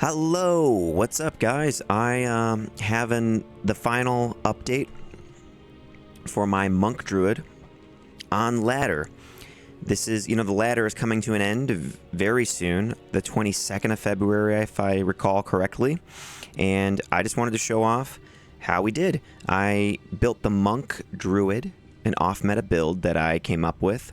Hello, what's up, guys? I having the final update for my Monk Druid on ladder. This is, the ladder is coming to an end very soon, the 22nd of February, if I recall correctly. And I just wanted to show off how we did. I built the Monk Druid, an off-meta build that I came up with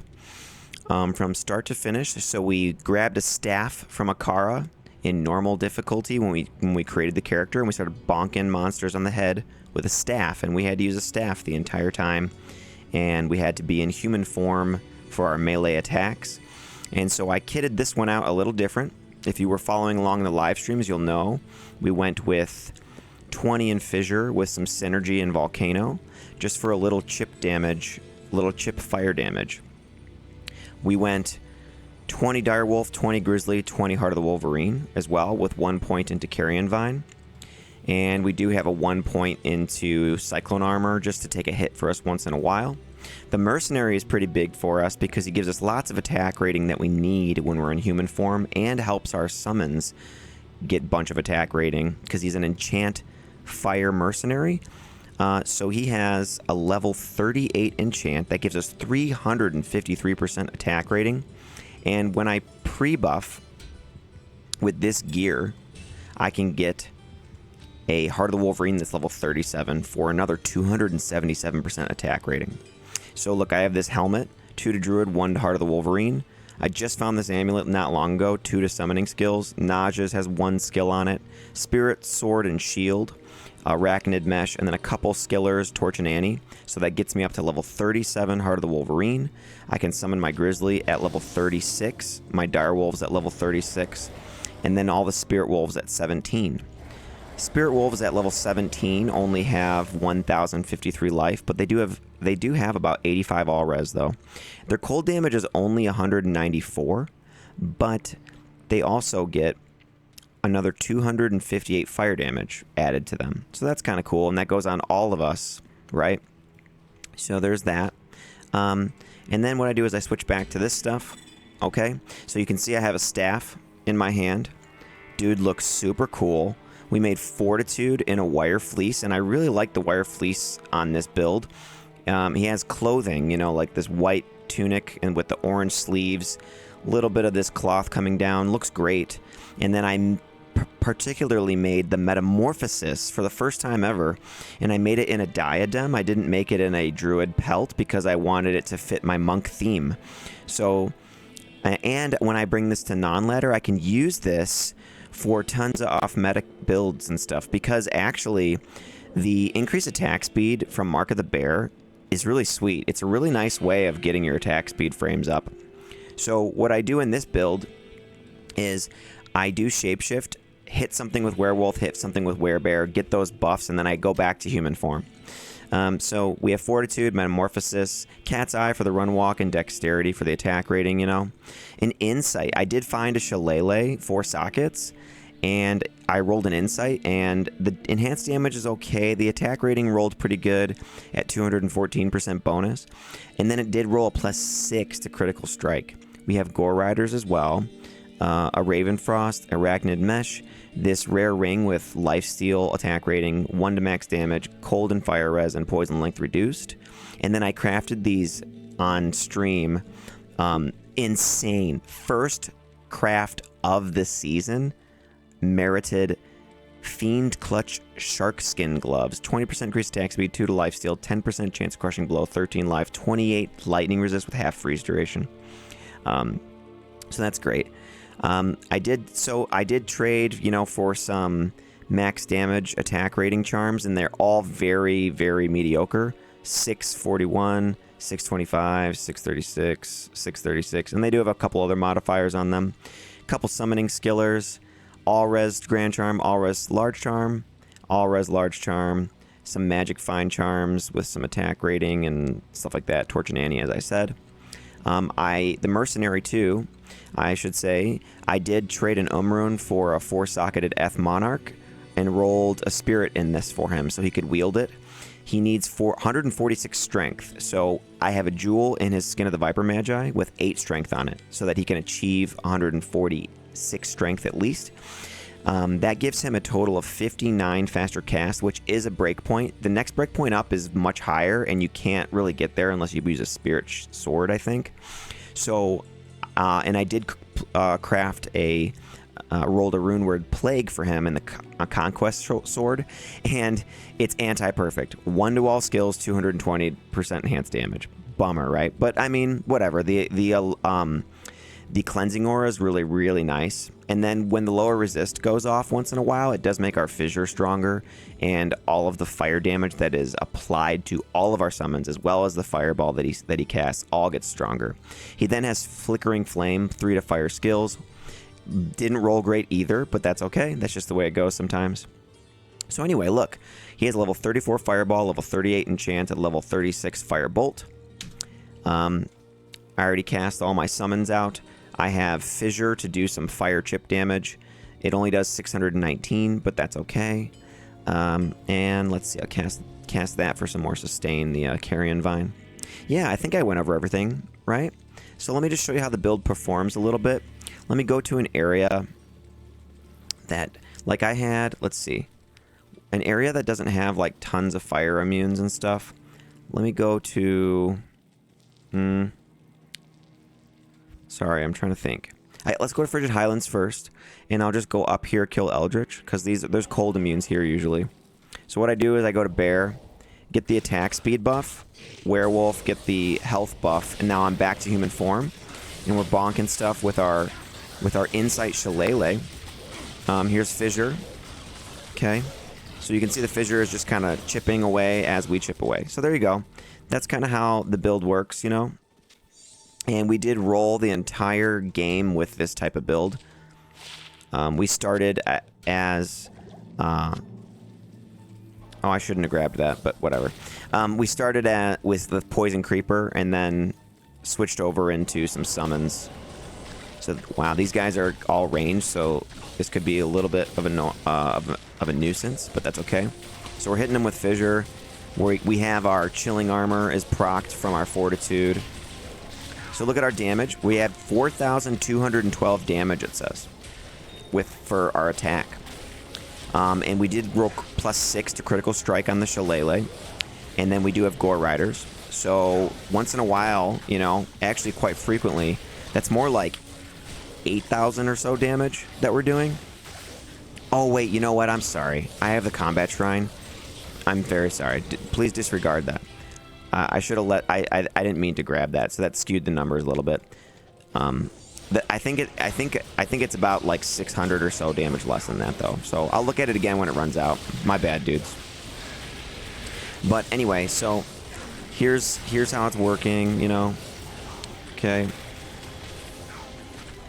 from start to finish. So we grabbed a staff from Akara in normal difficulty when we created the character, and we started bonking monsters on the head with a staff, and we had to use a staff the entire time, and we had to be in human form for our melee attacks. And so I kitted this one out a little different. If you were following along the live streams, you'll know we went with 20 in Fissure with some Synergy and Volcano just for a little chip damage, little chip fire damage. We went 20 Direwolf, 20 Grizzly, 20 Heart of the Wolverine as well, with 1 point into Carrion Vine. And we do have a 1 point into Cyclone Armor just to take a hit for us once in a while. The Mercenary is pretty big for us because he gives us lots of attack rating that we need when we're in human form, and helps our summons get a bunch of attack rating because he's an enchant fire mercenary. So he has a level 38 enchant that gives us 353% attack rating. And when I pre-buff with this gear, I can get a Heart of the Wolverine that's level 37 for another 277% attack rating. So look, I have this helmet, 2 to Druid, 1 to Heart of the Wolverine. I just found this amulet not long ago, 2 to summoning skills. Naja's has 1 skill on it. Spirit, Sword, and Shield. Arachnid Mesh, and then a couple skillers, Torch and Annie. So that gets me up to level 37 Heart of the Wolverine. I can summon my Grizzly at level 36, my Direwolves at level 36, and then all the Spirit Wolves at 17. Spirit Wolves at level 17 only have 1,053 life, but they do have about 85 all res though. Their cold damage is only 194, but they also get another 258 fire damage added to them. So that's kind of cool, and that goes on all of us, right? So there's that. And then what I do is I switch back to this stuff, okay? So you can see I have a staff in my hand. Dude looks super cool. We made Fortitude in a wire fleece, and I really like the wire fleece on this build. He has clothing, like this white tunic and with the orange sleeves, a little bit of this cloth coming down, looks great. And then I particularly made the Metamorphosis for the first time ever, and I made it in a diadem. I didn't make it in a druid pelt because I wanted it to fit my monk theme. So, and when I bring this to non-ladder, I can use this for tons of off-meta builds and stuff, because actually the increased attack speed from Mark of the Bear is really sweet. It's a really nice way of getting your attack speed frames up. So what I do in this build is I do shapeshift, hit something with werewolf, hit something with werebear, get those buffs, and then I go back to human form. So we have Fortitude, Metamorphosis, Cat's Eye for the run walk, and Dexterity for the attack rating, An Insight. I did find a Shillelagh 4 sockets, and I rolled an Insight, and the enhanced damage is okay. The attack rating rolled pretty good at 214% bonus, and then it did roll a +6 to critical strike. We have Gore Riders as well. A Ravenfrost, Arachnid Mesh, this rare ring with Lifesteal attack rating, 1 to max damage, cold and fire res, and poison length reduced. And then I crafted these on stream. Insane. First craft of the season, merited Fiend Clutch Shark Skin Gloves. 20% increased attack speed, 2 to lifesteal, 10% chance of crushing blow, 13 life, 28 lightning resist with half freeze duration. So that's great. I did trade, for some max damage attack rating charms, and they're all very, very mediocre. 641, 625, 636, 636, and they do have a couple other modifiers on them. A couple summoning skillers, all res grand charm, all res large charm, all res large charm, some magic fine charms with some attack rating and stuff like that. Torch and Annie, as I said. The Mercenary too, I should say, I did trade an Umrune for a 4-socketed Eth Monarch and rolled a Spirit in this for him so he could wield it. He needs 146 strength, so I have a jewel in his Skin of the Viper Magi with 8 strength on it so that he can achieve 146 strength at least. That gives him a total of 59 faster cast, which is a breakpoint. The next breakpoint up is much higher, and you can't really get there unless you use a spirit sword, I think. So, and I did craft rolled a rune word plague for him in the conquest sword, and it's anti-perfect. 1 to all skills, 220% enhanced damage. Bummer, right? But I mean, whatever. The cleansing aura is really, really nice. And then when the lower resist goes off once in a while, it does make our fissure stronger, and all of the fire damage that is applied to all of our summons, as well as the fireball that he casts, all gets stronger. He then has flickering flame, 3 to fire skills. Didn't roll great either, but that's okay. That's just the way it goes sometimes. So anyway, look, he has level 34 fireball, level 38 enchant, and level 36 firebolt. I already cast all my summons out. I have Fissure to do some fire chip damage. It only does 619, but that's okay. And let's see, I'll cast that for some more sustain, the Carrion Vine. Yeah, I think I went over everything, right? So let me just show you how the build performs a little bit. Let me go to an area that, like I had, let's see, an area that doesn't have like tons of fire immunes and stuff. Let me go to, sorry, I'm trying to think. Let's go to Frigid Highlands first, and I'll just go up here, kill Eldritch, because there's cold immunes here usually. So what I do is I go to Bear, get the attack speed buff, Werewolf, get the health buff, and now I'm back to human form, and we're bonking stuff with our Insight Shillelagh. Here's Fissure. Okay, so you can see the Fissure is just kind of chipping away as we chip away. So there you go. That's kind of how the build works, you know. And we did roll the entire game with this type of build. We started as... oh, I shouldn't have grabbed that, but whatever. We started with the Poison Creeper and then switched over into some summons. So, wow, these guys are all ranged, so this could be a little bit of a nuisance, but that's okay. So we're hitting them with Fissure. We have our Chilling Armor is procced from our Fortitude. So look at our damage. We have 4,212 damage, it says, for our attack. And we did roll +6 to critical strike on the Shillelagh. And then we do have Gore Riders. So once in a while, you know, actually quite frequently, that's more like 8,000 or so damage that we're doing. Oh, wait, you know what? I'm sorry. I have the Combat Shrine. I'm very sorry. Please disregard that. I should have I didn't mean to grab that, so that skewed the numbers a little bit. I think it's about like 600 or so damage less than that though. So I'll look at it again when it runs out. My bad, dudes. But anyway, so here's how it's working, you know. Okay.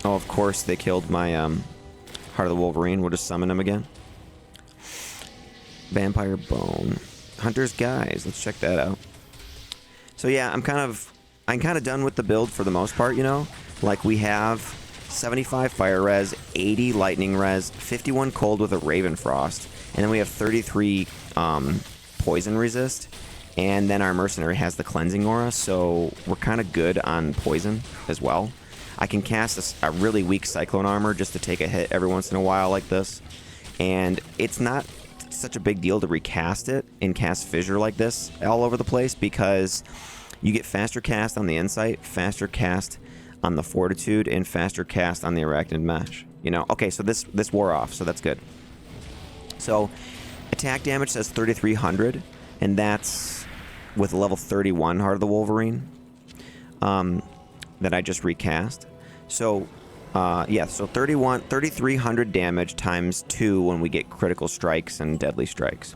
Oh, of course they killed my Heart of the Wolverine. We'll just summon him again. Vampire Bone. Hunter's Guise. Let's check that out. So yeah, I'm kind of done with the build for the most part, you know. Like we have 75 fire res, 80 lightning res, 51 cold with a Raven Frost, and then we have 33 poison resist, and then our mercenary has the cleansing aura, so we're kind of good on poison as well. I can cast a really weak cyclone armor just to take a hit every once in a while like this, and it's not such a big deal to recast it and cast Fissure like this all over the place, because you get faster cast on the Insight, faster cast on the Fortitude, and faster cast on the Arachnid Mesh. You know, okay, so this wore off, so that's good. So attack damage says 3,300, and that's with level 31 Heart of the Wolverine that I just recast. So yeah, so 3,300 damage times 2 when we get critical strikes and deadly strikes.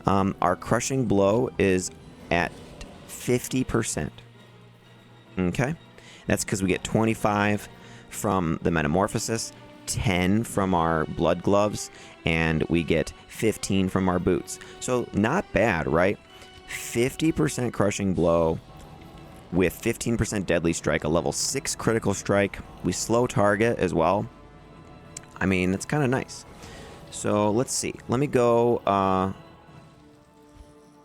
Our crushing blow is at 50%. Okay? That's because we get 25 from the Metamorphosis, 10 from our Blood Gloves, and we get 15 from our boots. So not bad, right? 50% crushing blow with 15% deadly strike, a level 6 critical strike. We slow target as well. I mean, that's kind of nice. So let's see. Let me go...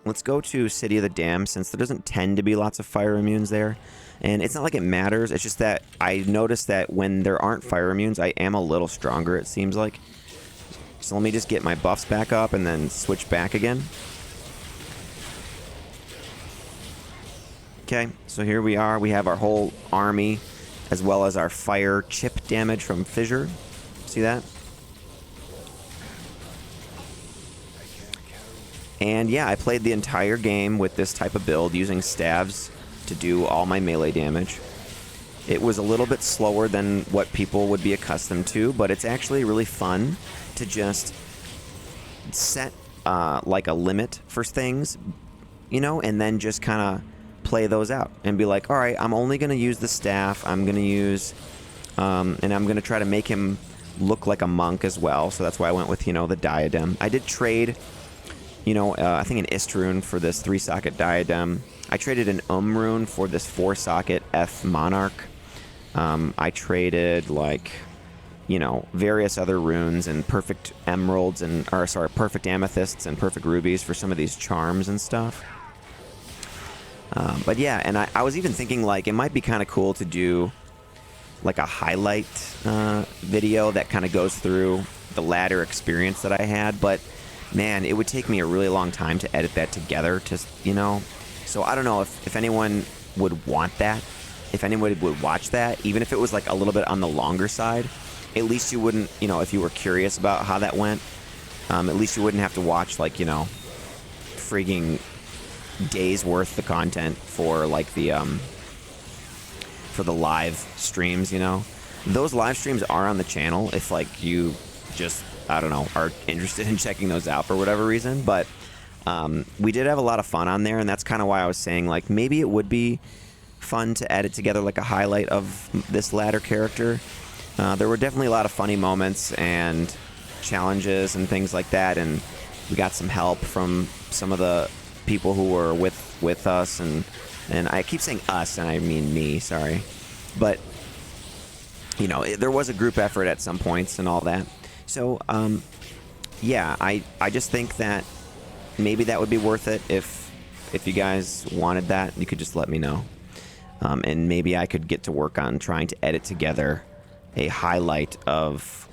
let's go to City of the Damned, since there doesn't tend to be lots of fire immunes there. And it's not like it matters. It's just that I noticed that when there aren't fire immunes, I am a little stronger, it seems like. So let me just get my buffs back up and then switch back again. Okay, so here we are. We have our whole army, as well as our fire chip damage from Fissure. See that? And yeah, I played the entire game with this type of build, using staves to do all my melee damage. It was a little bit slower than what people would be accustomed to, but it's actually really fun to just set like a limit for things, you know, and then just kind of play those out and be like, all right, I'm only going to use the staff. I'm going to use, and I'm going to try to make him look like a monk as well. So that's why I went with, you know, the diadem. I did trade, you know, I think an Ist rune for this 3-socket diadem. I traded an rune for this 4-socket F monarch. I traded, like, you know, various other runes and perfect emeralds and, or sorry, perfect amethysts and perfect rubies for some of these charms and stuff. But yeah, and I was even thinking, like, it might be kind of cool to do like a highlight video that kind of goes through the ladder experience that I had, but man, it would take me a really long time to edit that together, to, you know. So I don't know if anyone would want that, if anyone would watch that, even if it was like a little bit on the longer side. At least you wouldn't, you know, if you were curious about how that went, at least you wouldn't have to watch, like, you know, frigging days worth of content for like the for the live streams, you know. Those live streams are on the channel if, like, you just, I don't know, are interested in checking those out for whatever reason. But we did have a lot of fun on there, and that's kind of why I was saying, like, maybe it would be fun to edit together like a highlight of this ladder character. There were definitely a lot of funny moments and challenges and things like that, and we got some help from some of the people who were with us, and I keep saying us and I mean me, sorry, but you know, there was a group effort at some points and all that. So yeah, I just think that maybe that would be worth it. If you guys wanted that, you could just let me know, and maybe I could get to work on trying to edit together a highlight of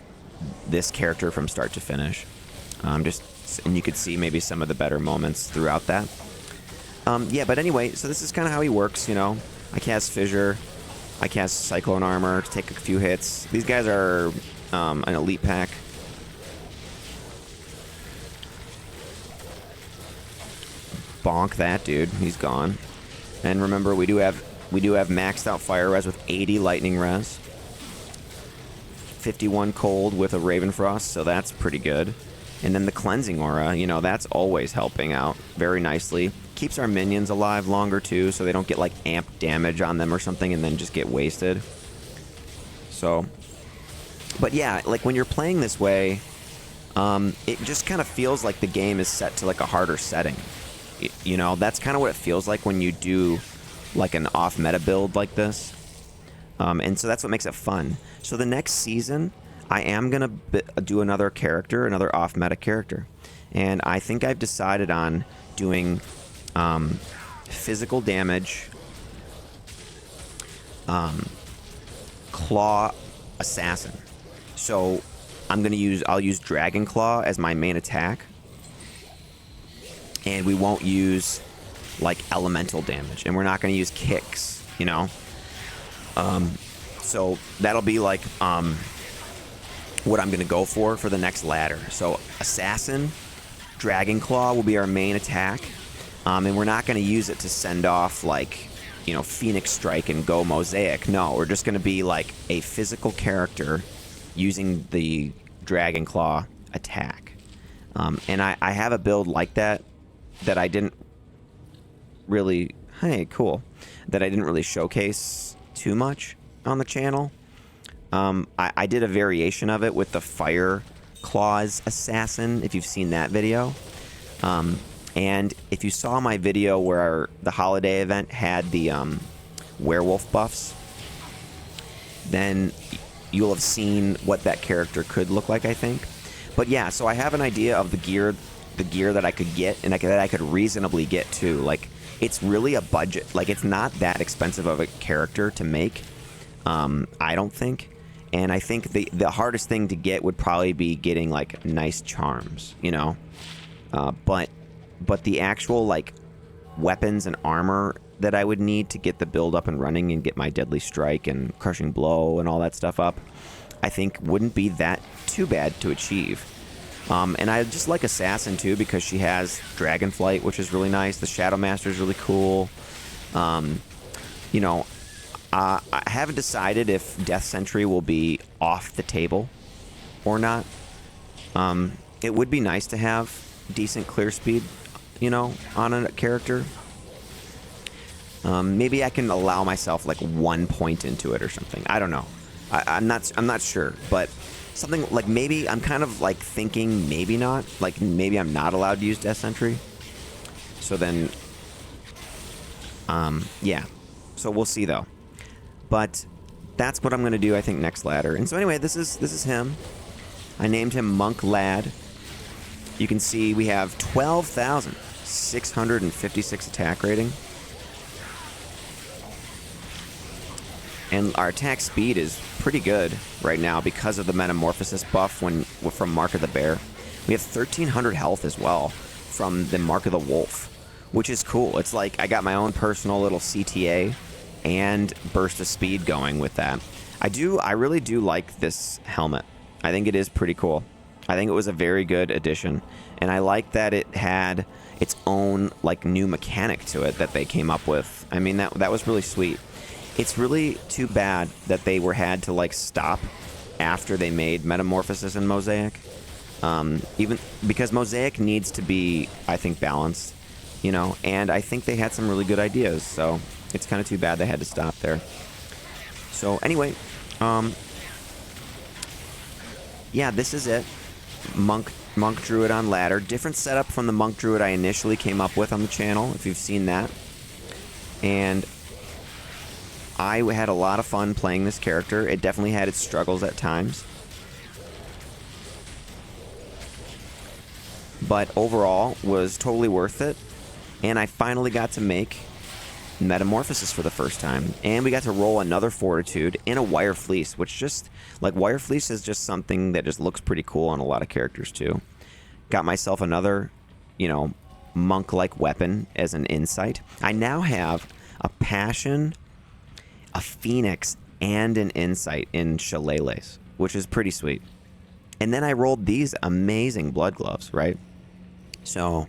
this character from start to finish, and you could see maybe some of the better moments throughout that. Yeah, but anyway, so this is kind of how he works, you know. I cast Fissure, I cast Cyclone Armor to take a few hits. These guys are an elite pack. Bonk that dude, he's gone. And remember, we do have maxed out fire res with 80 lightning res, 51 cold with a Ravenfrost, so that's pretty good. And then the cleansing aura, you know, that's always helping out very nicely. Keeps our minions alive longer too, so they don't get like amp damage on them or something and then just get wasted. So, but yeah, like when you're playing this way, it just kind of feels like the game is set to like a harder setting. You know, that's kind of what it feels like when you do like an off-meta build like this. And so that's what makes it fun. So the next season, I am going to do another character, another off-meta character. And I think I've decided on doing physical damage, Claw Assassin. So I'll use Dragon Claw as my main attack. And we won't use like elemental damage. And we're not going to use kicks, you know. So that'll be like what I'm going to go for the next ladder. So Assassin, Dragon Claw will be our main attack. And we're not going to use it to send off, like, you know, Phoenix Strike and go Mosaic. No, we're just going to be like a physical character using the Dragon Claw attack. And I have a build like that I didn't really... Hey, cool. That I didn't really showcase too much on the channel. I did a variation of it with the Fire Claws Assassin, if you've seen that video. And if you saw my video where the holiday event had the werewolf buffs, then you'll have seen what that character could look like, I think. But yeah, so I have an idea of the gear that I could get, and that I could reasonably get to. Like, it's really a budget. Like, it's not that expensive of a character to make, I don't think. And I think the hardest thing to get would probably be getting like nice charms, you know. But the actual like weapons and armor that I would need to get the build up and running and get my deadly strike and crushing blow and all that stuff up, I think wouldn't be that too bad to achieve. And I just like Assassin too because she has Dragonflight, which is really nice. The Shadow Master is really cool. You know, I haven't decided if Death Sentry will be off the table or not. It would be nice to have decent clear speed, you know, on a character. Maybe I can allow myself like 1 point into it or something. I don't know. I'm not sure, but something like maybe I'm kind of like thinking maybe not. Like maybe I'm not allowed to use Death Sentry. So then, yeah. So we'll see though. But that's what I'm gonna do, I think, next ladder. And so anyway, this is him. I named him Monk Lad. You can see we have 12,656 attack rating. And our attack speed is pretty good right now because of the Metamorphosis buff from Mark of the Bear. We have 1,300 health as well from the Mark of the Wolf, which is cool. It's like I got my own personal little CTA and burst of speed going with that. I really do like this helmet. I think it is pretty cool. I think it was a very good addition. And I like that it had its own like new mechanic to it that they came up with. I mean, that was really sweet. It's really too bad that they had to like stop after they made Metamorphosis and Mosaic. Even because Mosaic needs to be, I think, balanced, you know, and I think they had some really good ideas, so it's kind of too bad they had to stop there. So anyway, yeah, this is it. Monk Druid on ladder. Different setup from the Monk Druid I initially came up with on the channel, if you've seen that. And I had a lot of fun playing this character. It definitely had its struggles at times. But overall, was totally worth it. And I finally got to make Metamorphosis for the first time. And we got to roll another Fortitude and a Wire Fleece, which just, like, Wire Fleece is just something that just looks pretty cool on a lot of characters, too. Got myself another, you know, monk-like weapon as an insight. I now have a Passion, a Phoenix, and an Insight in Shillelaghs, which is pretty sweet. And then I rolled these amazing Blood Gloves, right? So,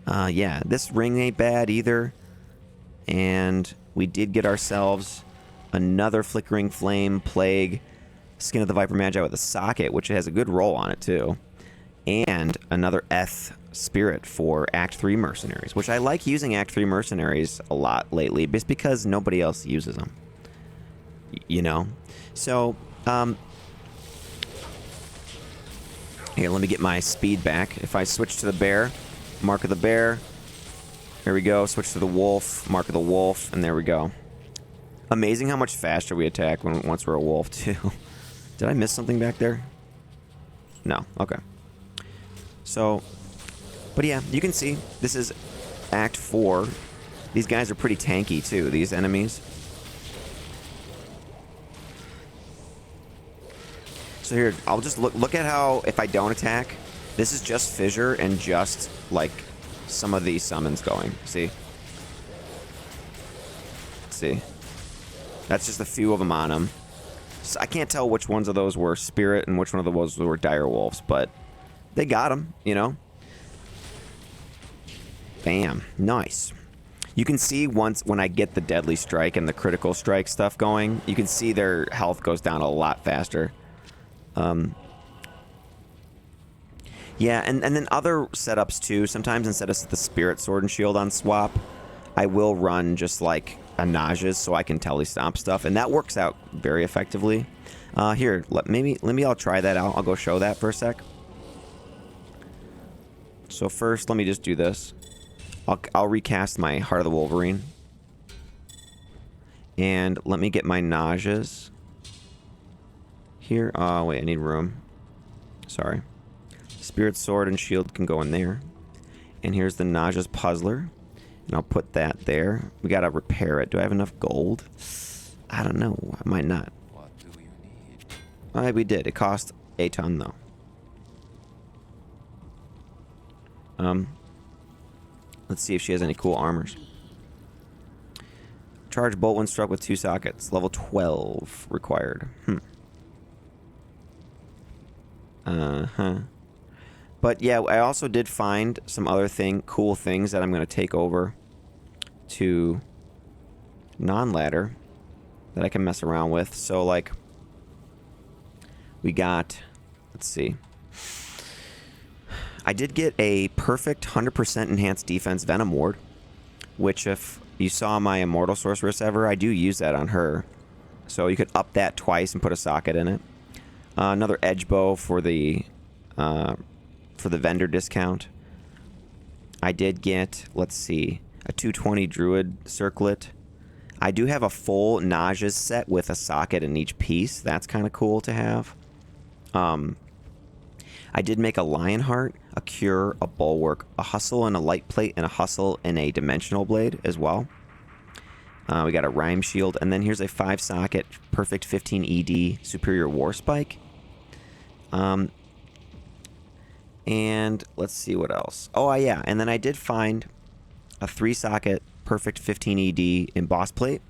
yeah, this ring ain't bad either. And we did get ourselves another Flickering Flame, Plague, Skin of the Viper Magi with a socket, which has a good roll on it, too. And another Eth Spirit for Act 3 Mercenaries, which I like using Act 3 Mercenaries a lot lately, just because nobody else uses them. You know? So, here, let me get my speed back. If I switch to the bear, Mark of the Bear, there we go. Switch to the wolf, Mark of the Wolf, and there we go. Amazing how much faster we attack once we're a wolf, too. Did I miss something back there? No. Okay. So, but yeah, you can see this is Act 4. These guys are pretty tanky, too, these enemies. So here, I'll just look at how, if I don't attack, this is just Fissure and just, like, some of these summons going. See? See? That's just a few of them on them. So I can't tell which ones of those were Spirit and which one of those were Dire Wolves, but they got them, you know? Bam. Nice. You can see when I get the Deadly Strike and the Critical Strike stuff going, you can see their health goes down a lot faster. Yeah, and then other setups too. Sometimes instead of the Spirit Sword and Shield on swap, I will run just like a Naja's so I can telestomp stuff, and that works out very effectively. Here, maybe I'll try that out. I'll go show that for a sec. So first, let me just do this. I'll recast my Heart of the Wolverine, and let me get my Naja's here. Oh wait, I need room. Sorry. Spirit Sword and Shield can go in there. And here's the Naja's Puzzler. And I'll put that there. We gotta repair it. Do I have enough gold? I don't know. I might not. What do you need? We did. It cost a ton, though. Let's see if she has any cool armors. Charge bolt when struck with 2 sockets. Level 12 required. But yeah, I also did find some other cool things that I'm going to take over to non-ladder that I can mess around with. So, like, we got, let's see. I did get a perfect 100% enhanced defense Venom Ward, which if you saw my Immortal Sorceress ever, I do use that on her. So you could up that twice and put a socket in it. Another Edge Bow for the vendor discount. I did get, let's see, a 220 Druid Circlet. I do have a full Naja's set with a socket in each piece. That's kind of cool to have. I did make a Lionheart, a Cure, a Bulwark, a Hustle, and a Light Plate, and a Hustle and a Dimensional Blade as well. We got a Rhyme Shield, and then here's a 5-socket, perfect 15 ED Superior War Spike. And let's see what else. Oh, yeah, and then I did find a 3-socket, perfect 15 ED Emboss Plate,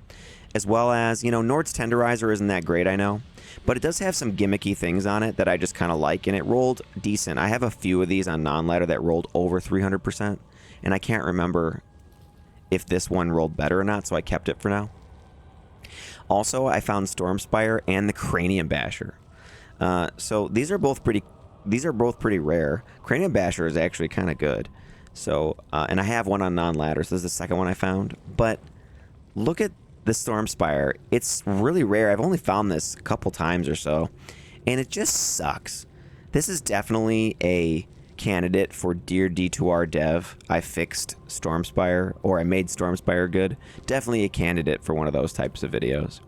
as well as, you know, Nord's Tenderizer isn't that great, I know. But it does have some gimmicky things on it that I just kind of like, and it rolled decent. I have a few of these on non-ladder that rolled over 300%, and I can't remember if this one rolled better or not, so I kept it for now. Also, I found Stormspire and the Cranium Basher. So these are both pretty rare. Cranium Basher is actually kind of good. So, and I have one on non-ladder, so this is the second one I found. But look at the Stormspire. It's really rare. I've only found this a couple times or so, and it just sucks. This is definitely a candidate for Dear D2R Dev. I fixed Stormspire, or I made Stormspire good. Definitely a candidate for one of those types of videos.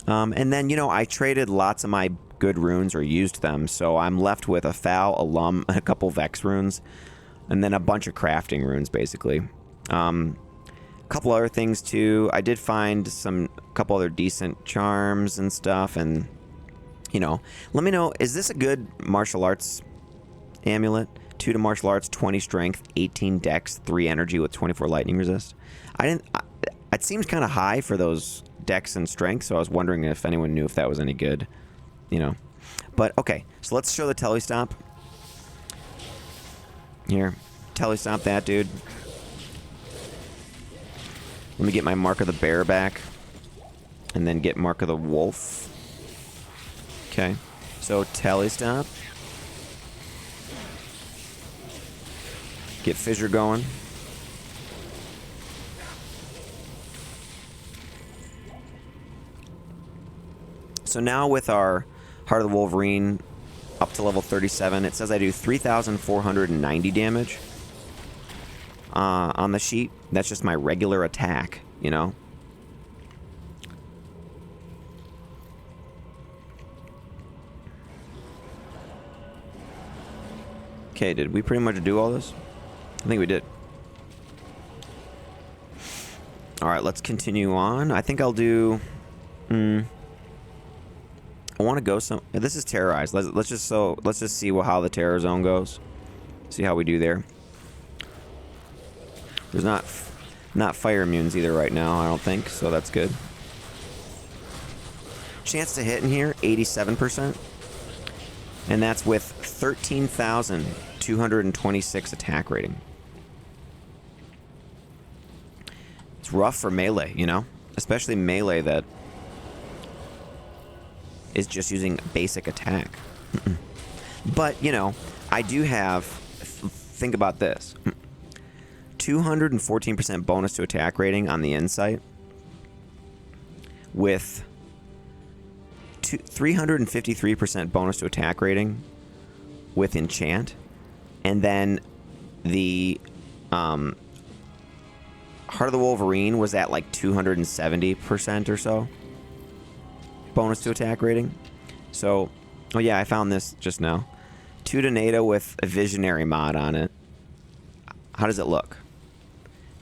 And then, you know, I traded lots of my good runes or used them, so I'm left with a Fal, a Lum, a couple Vex runes, and then a bunch of crafting runes, basically. Couple other things too. I did find a couple other decent charms and stuff, and you know, let me know, is this a good martial arts amulet? 2 to martial arts, 20 strength, 18 dex, 3 energy with 24 lightning resist. It seems kind of high for those dex and strength, so I was wondering if anyone knew if that was any good, you know. But okay, so let's show the telestomp. Here, telestomp that dude. Let me get my Mark of the Bear back. And then get Mark of the Wolf. Okay. So, telestomp. Get Fissure going. So now with our Heart of the Wolverine up to level 37, it says I do 3,490 damage. On the sheet. That's just my regular attack, you know? Okay, did we pretty much do all this? I think we did. Alright, let's continue on. I think I'll do... I want to go some... This is Terrorized. Let's just see how the Terror Zone goes. See how we do there. There's not fire immunes either right now, I don't think, so that's good. Chance to hit in here, 87%. And that's with 13,226 attack rating. It's rough for melee, you know? Especially melee that is just using basic attack. But, you know, I do have... Think about this. 214% bonus to attack rating on the Insight with 353% bonus to attack rating with Enchant, and then the Heart of the Wolverine was at like 270% or so bonus to attack rating. So, oh yeah, I found this just now. 2 Tornado with a Visionary mod on it. How does it look?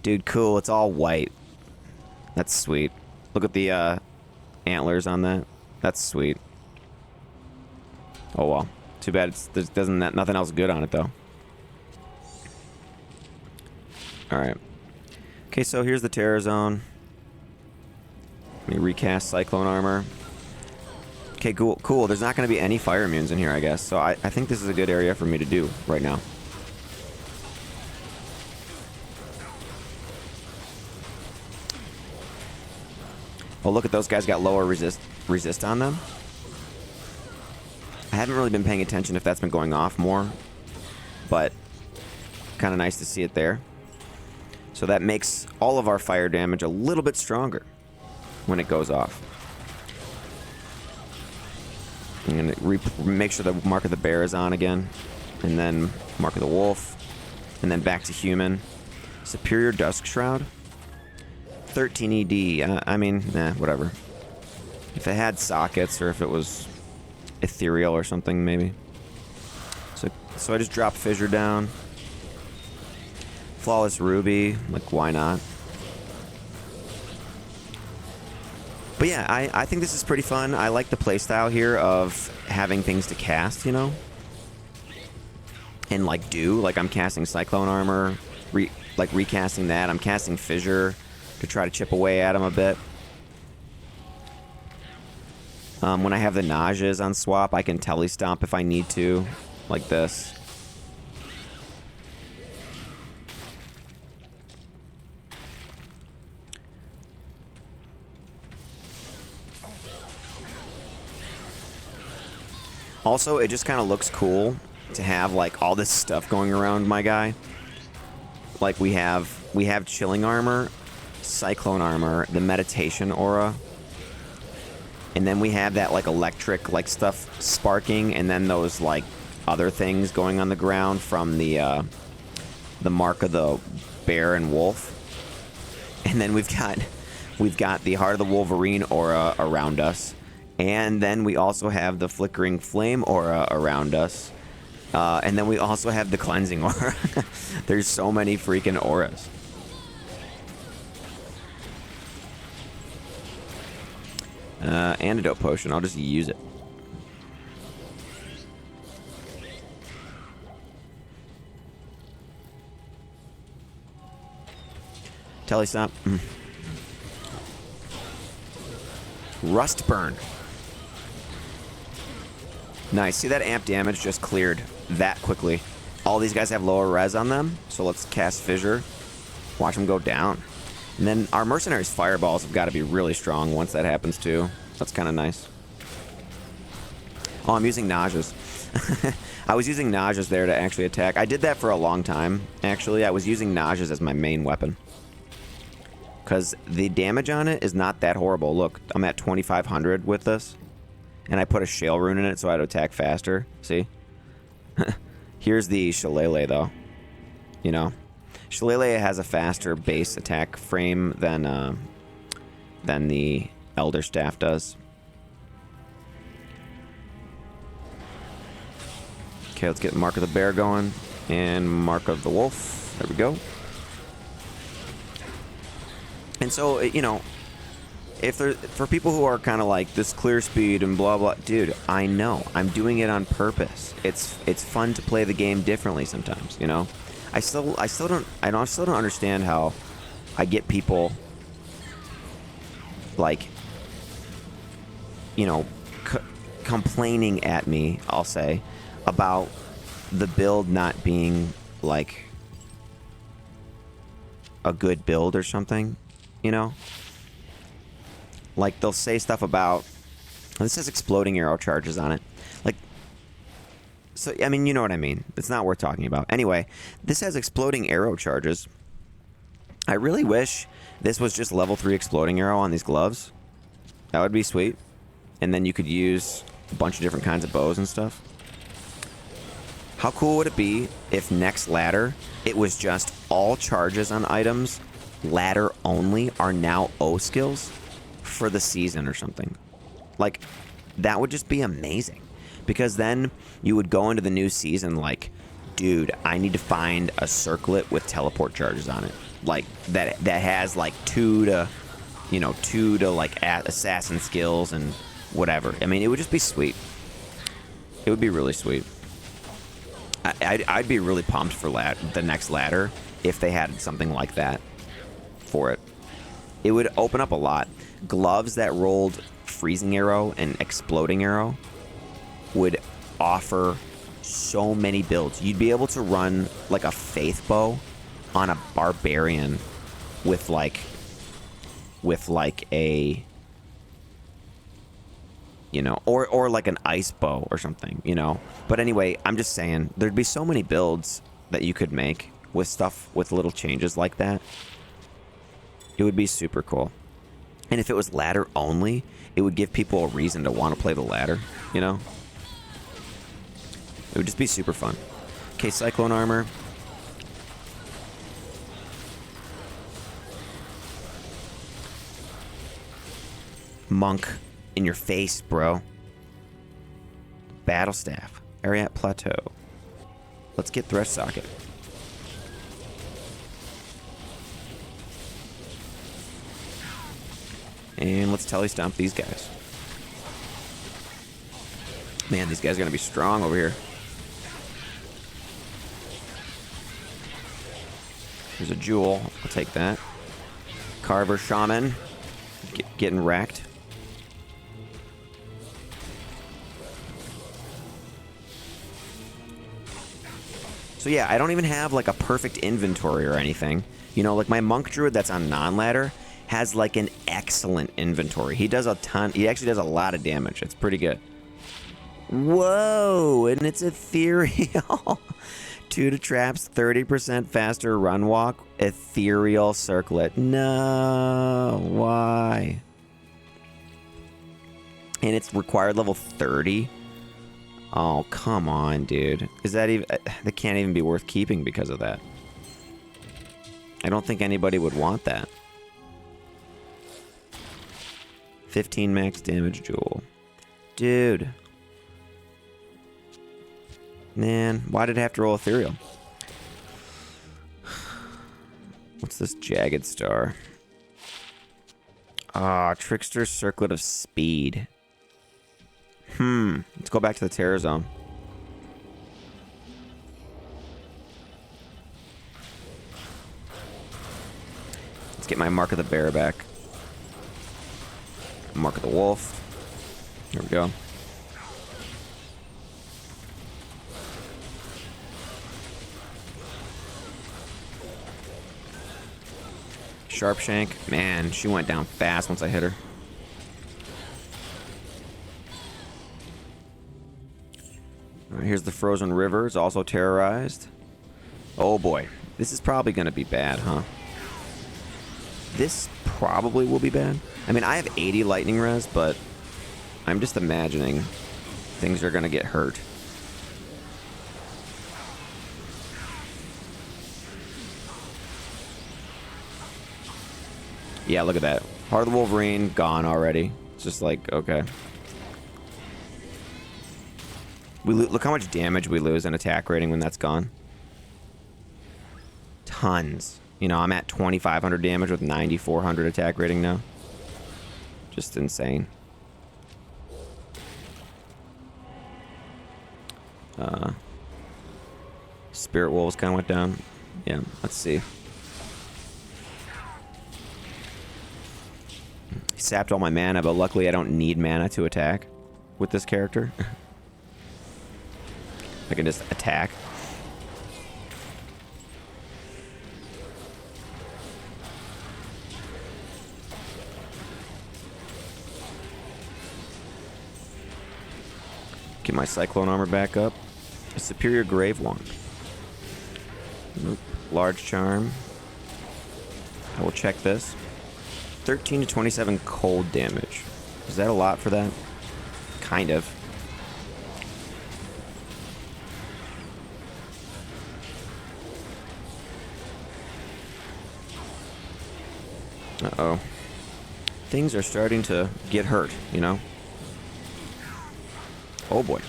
Dude, cool. It's all white. That's sweet. Look at the antlers on that. That's sweet. Oh well. Too bad there's nothing else good on it though. Alright. Okay, so here's the Terror Zone. Let me recast Cyclone Armor. Okay, cool. There's not going to be any fire immunes in here, I guess. So I think this is a good area for me to do right now. Oh, look at those guys got lower resist on them. I haven't really been paying attention if that's been going off more, but kind of nice to see it there. So that makes all of our fire damage a little bit stronger when it goes off. I'm going to make sure the Mark of the Bear is on again, and then Mark of the Wolf, and then back to human. Superior Dusk Shroud. 13 ED. I mean, whatever. If it had sockets, or if it was ethereal or something, maybe. So I just dropped Fissure down. Flawless Ruby, like, why not? But yeah, I think this is pretty fun. I like the playstyle here of having things to cast, you know? And, like, like, I'm casting Cyclone Armor, recasting that. I'm casting Fissure to try to chip away at him a bit. When I have the Nauseas on swap, I can Telestomp if I need to, like this. Also, it just kind of looks cool to have, like, all this stuff going around my guy. Like, we have Chilling Armor, Cyclone Armor, the Meditation Aura, and then we have that, like, electric, like, stuff sparking, and then those, like, other things going on the ground from the Mark of the Bear and Wolf. And then we've got the Heart of the Wolverine aura around us. And then we also have the Flickering Flame aura around us. And then we also have the Cleansing aura. There's so many freaking auras. Antidote Potion. I'll just use it. Telestomp. Rust Burn. Nice. See that amp damage just cleared that quickly. All these guys have lower res on them, so let's cast Fissure. Watch them go down. And then our Mercenaries' Fireballs have got to be really strong once that happens too. That's kind of nice. Oh, I'm using Nauseas. I was using Nauseas there to actually attack. I did that for a long time, actually. I was using Nauseas as my main weapon. Because the damage on it is not that horrible. Look, I'm at 2,500 with this. And I put a Shale Rune in it so I'd attack faster. See? Here's the Shillelagh, though. You know? Shillelagh has a faster base attack frame than the Elder Staff does. Okay, let's get Mark of the Bear going. And Mark of the Wolf. There we go. And so, you know, for people who are kind of like this clear speed and blah blah, dude, I know I'm doing it on purpose. It's fun to play the game differently sometimes, you know. I still don't understand how I get people like, you know, complaining at me, I'll say, about the build not being like a good build or something, you know. Like, they'll say stuff about... This has exploding arrow charges on it. Like... So, I mean, you know what I mean. It's not worth talking about. Anyway, this has exploding arrow charges. I really wish this was just level 3 exploding arrow on these gloves. That would be sweet. And then you could use a bunch of different kinds of bows and stuff. How cool would it be if next ladder, it was just all charges on items, ladder only, are now O skills? For the season or something. Like, that would just be amazing. Because then you would go into the new season like, dude, I need to find a circlet with teleport charges on it. Like, that has like 2 to like assassin skills and whatever. I mean, it would just be sweet. It would be really sweet. I'd be really pumped for the next ladder if they had something like that for it. It would open up a lot. Gloves that rolled freezing arrow and exploding arrow would offer so many builds. You'd be able to run like a faith bow on a barbarian with like a, you know, or like an ice bow or something, you know. But anyway, I'm just saying there'd be so many builds that you could make with stuff with little changes like that. It would be super cool. And if it was ladder only, it would give people a reason to want to play the ladder, you know? It would just be super fun. Okay, Cyclone Armor. Monk, in your face, bro. Battle Staff. Ariat Plateau. Let's get Thresh Socket. And let's Telly Stomp these guys. Man, these guys are going to be strong over here. There's a Jewel. I'll take that. Carver Shaman. Getting wrecked. So yeah, I don't even have like a perfect inventory or anything. You know, like my Monk Druid that's on non-ladder has like an excellent inventory. He does a ton. He actually does a lot of damage. It's pretty good. Whoa, and it's ethereal. 2 to traps, 30% faster run walk, ethereal circlet. No, why? And it's required level 30. Oh, come on, dude. Is that even... That can't even be worth keeping because of that. I don't think anybody would want that. 15 max damage Jewel. Dude. Man, why did it have to roll ethereal? What's this jagged star? Ah, Trickster's Circlet of Speed. Let's go back to the Terror Zone. Let's get my Mark of the Bear back. Mark of the Wolf. Here we go. Sharpshank. Man, she went down fast once I hit her. Alright, here's the Frozen River. It's also terrorized. Oh boy. This is probably going to be bad, huh? This probably will be bad. I mean, I have 80 lightning res, but I'm just imagining things are going to get hurt. Yeah, look at that. Heart of the Wolverine, gone already. It's just like, okay. Look how much damage we lose in attack rating when that's gone. Tons. You know, I'm at 2,500 damage with 9,400 attack rating now. Just insane. Spirit Wolves kind of went down. Yeah, let's see. He sapped all my mana, but luckily I don't need mana to attack with this character. I can just attack. Get my Cyclone Armor back up. A Superior Grave Wand. Nope. Large Charm. I will check this. 13 to 27 cold damage. Is that a lot for that? Kind of. Uh-oh. Things are starting to get hurt, you know? Oh boy.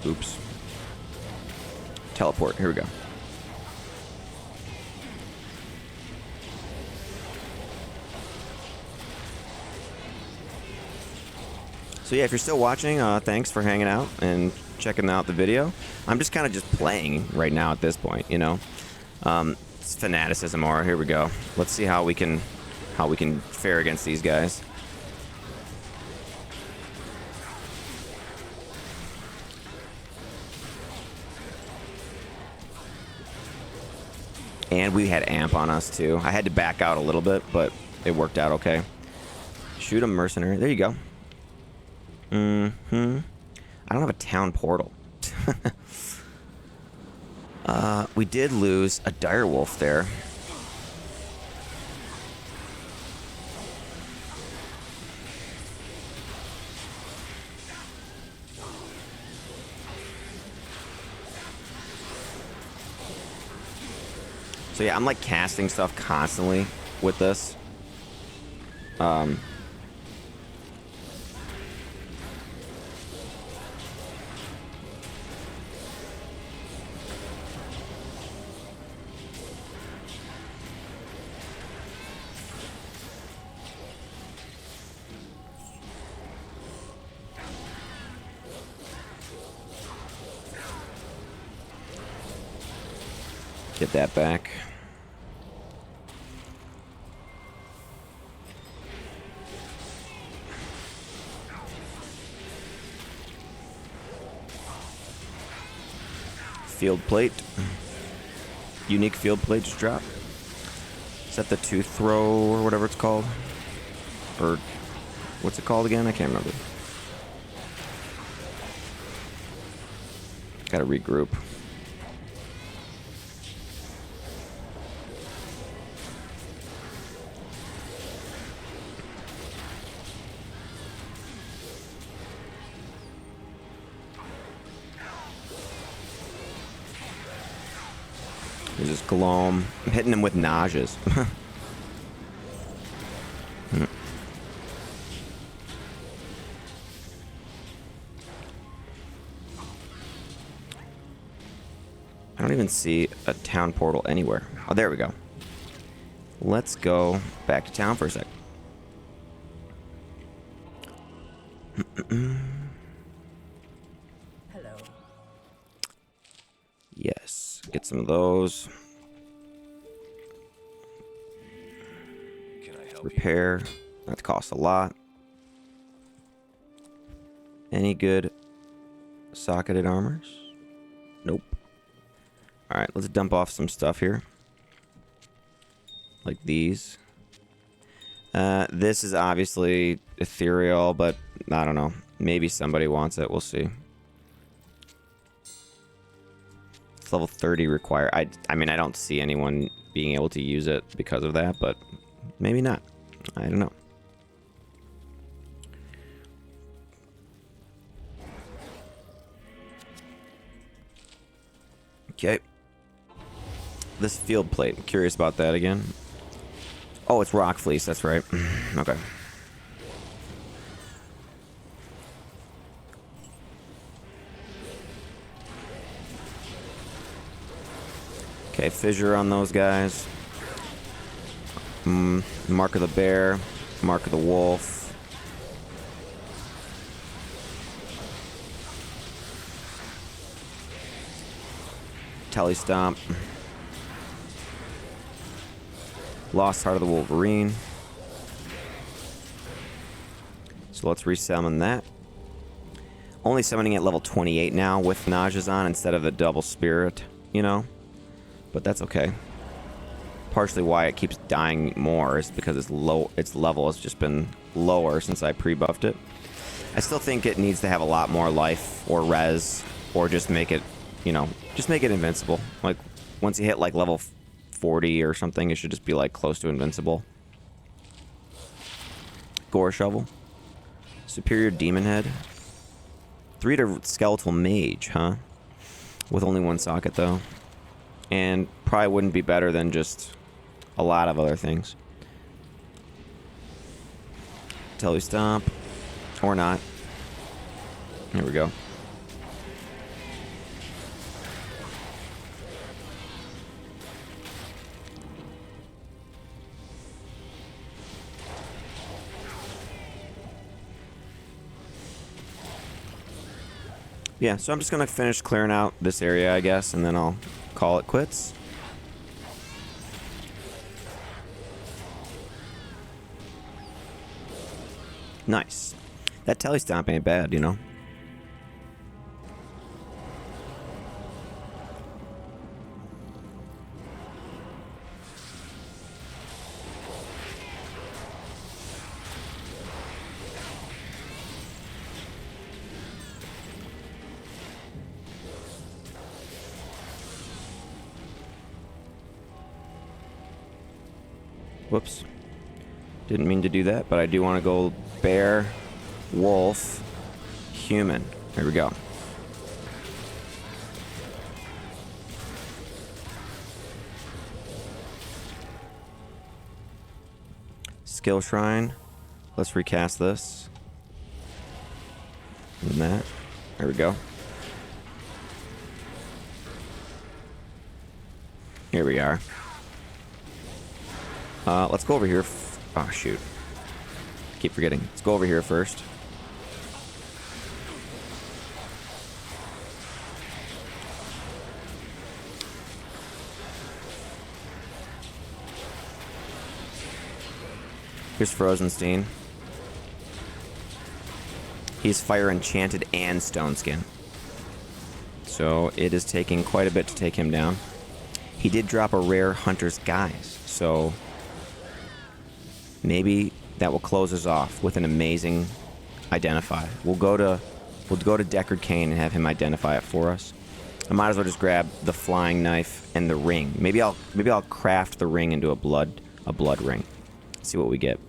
Oops. Teleport. Here we go. So yeah, if you're still watching, thanks for hanging out and checking out the video. I'm just kind of just playing right now at this point, you know. It's fanaticism aura. Here we go. Let's see how we can fare against these guys. And we had amp on us too. I had to back out a little bit, but it worked out okay. Shoot a mercenary. There you go. I don't have a town portal. We did lose a direwolf there. So yeah, I'm like casting stuff constantly with this. Get that back. Field plate. Unique field plate just dropped. Is that the tooth throw or whatever it's called? Or what's it called again? I can't remember. Gotta regroup. There's this Gloam. I'm hitting him with nauseas. I don't even see a town portal anywhere. Oh, there we go. Let's go back to town for a sec. Hello. Yes, get some of those. Can I help Repair. That costs a lot. Any good socketed armors? Nope. Alright, let's dump off some stuff here. Like these. This is obviously ethereal, but I don't know. Maybe somebody wants it. We'll see. It's level 30 require. I mean, I don't see anyone being able to use it because of that, but maybe not. I don't know. Okay. This field plate. I'm curious about that again. Oh, it's rock fleece. That's right. Okay. Okay, fissure on those guys. Mark of the bear. Mark of the wolf. Telly stomp. Lost Heart of the Wolverine. So let's resummon that. Only summoning at level 28 now with Nausea's on instead of the double spirit, you know? But that's okay. Partially why it keeps dying more is because its level has just been lower since I pre-buffed it. I still think it needs to have a lot more life or res or just make it, you know, just make it invincible. Like once you hit like level 40 or something, it should just be like close to invincible. Gore Shovel. Superior Demon Head. 3 to Skeletal Mage, huh? With only 1 socket though. And probably wouldn't be better than just a lot of other things. Telly Stomp. Or not. Here we go. Yeah, so I'm just going to finish clearing out this area, I guess, and then I'll call it quits. Nice. That telestomp ain't bad, you know? Whoops. Didn't mean to do that, but I do want to go bear, wolf, human. Here we go. Skill shrine. Let's recast this. And that. There we go. Here we are. Let's go over here. Oh, shoot. Keep forgetting. Let's go over here first. Here's Frozenstein. He's fire enchanted and stone skin. So it is taking quite a bit to take him down. He did drop a rare Hunter's Guise, so maybe that will close us off with an amazing identify. We'll go to Deckard Cain and have him identify it for us. I might as well just grab the flying knife and the ring. Maybe I'll craft the ring into a blood ring. See what we get.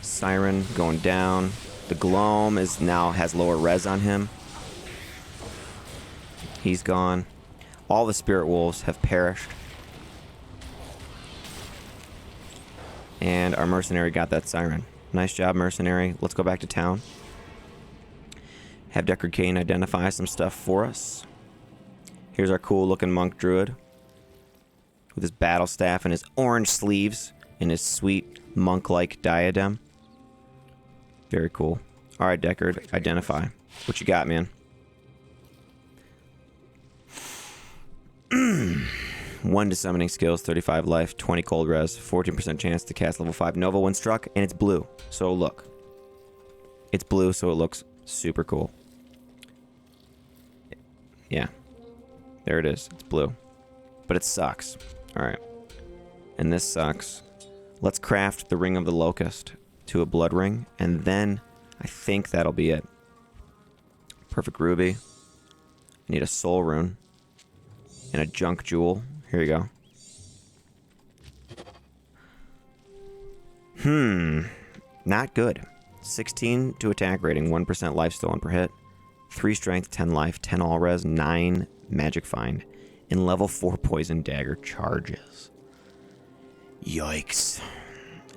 Siren going down. The Gloam has lower res on him. He's gone. All the Spirit Wolves have perished. And our Mercenary got that Siren. Nice job, Mercenary. Let's go back to town. Have Deckard Cain identify some stuff for us. Here's our cool looking Monk Druid. With his battle staff and his orange sleeves. And his sweet monk-like diadem. Very cool. Alright, Deckard, identify. What you got, man? 1 to summoning skills, 35 life, 20 cold res, 14% chance to cast level 5 Nova when struck, and it's blue. So look. It's blue, so it looks super cool. Yeah. There it is. It's blue. But it sucks. Alright. And this sucks. Let's craft the Ring of the Locust to a blood ring, and then I think that'll be it. Perfect ruby. I need a soul rune and a junk jewel. Here you go. Not good. 16 to attack rating, 1% life stolen per hit, 3 strength, 10 life, 10 all res, 9 magic find, and level 4 poison dagger charges. Yikes.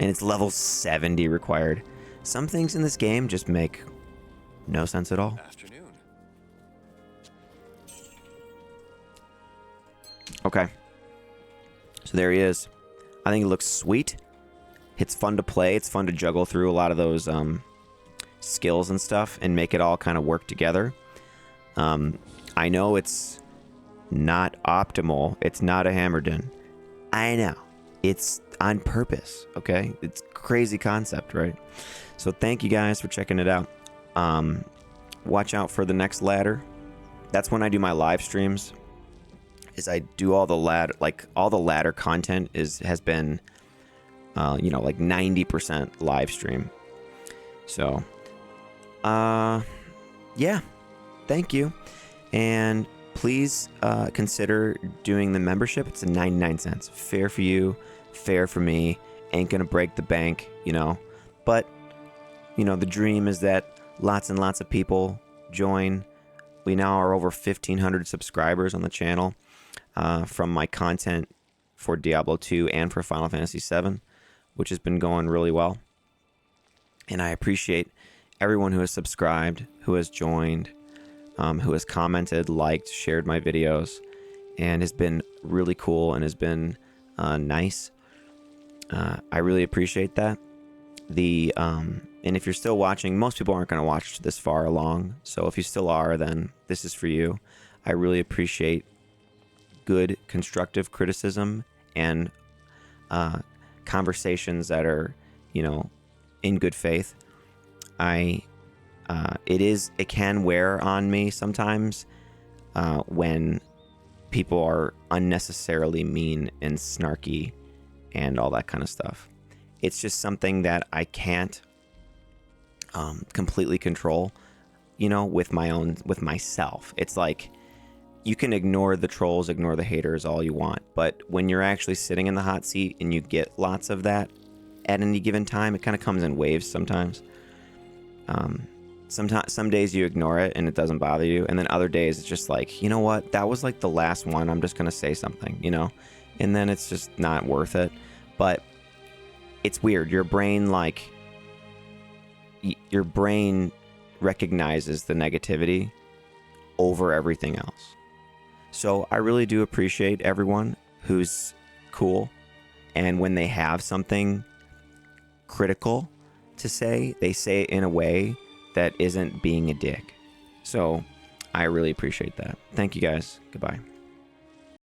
And it's level 70 required. Some things in this game just make no sense at all. Afternoon. Okay. So there he is. I think he looks sweet. It's fun to play. It's fun to juggle through a lot of those skills and stuff and make it all kind of work together. I know it's not optimal. It's not a Hammerdin. I know. It's on purpose, okay? It's a crazy concept, right? So thank you guys for checking it out. Watch out for the next ladder. That's when I do my live streams. Is I do all the ladder, like all the ladder content has been, like 90% live stream. So, yeah, thank you, and please consider doing the membership. It's 99 cents, fair for you. Fair for me. Ain't gonna break the bank, but the dream is that lots and lots of people join. We now are over 1,500 subscribers on the channel from my content for Diablo 2 and for Final Fantasy 7, which has been going really well, and I appreciate everyone who has subscribed, who has joined. who has commented, liked, shared my videos, and has been really cool and has been nice. I really appreciate that. And if you're still watching, most people aren't going to watch this far along. So if you still are, then this is for you. I really appreciate good, constructive criticism and conversations that are, in good faith. It can wear on me sometimes when people are unnecessarily mean and snarky and all that kind of stuff. It's just something that I can't completely control, with myself. It's like, you can ignore the trolls, ignore the haters all you want, but when you're actually sitting in the hot seat and you get lots of that at any given time, it kind of comes in waves sometimes. Some days you ignore it and it doesn't bother you, and then other days it's just like, you know what, that was like the last one, I'm just gonna say something, and then it's just not worth it. But it's weird, your brain recognizes the negativity over everything else. So I really do appreciate everyone who's cool, and when they have something critical to say, they say it in a way that isn't being a dick. So I really appreciate that. Thank you guys. Goodbye.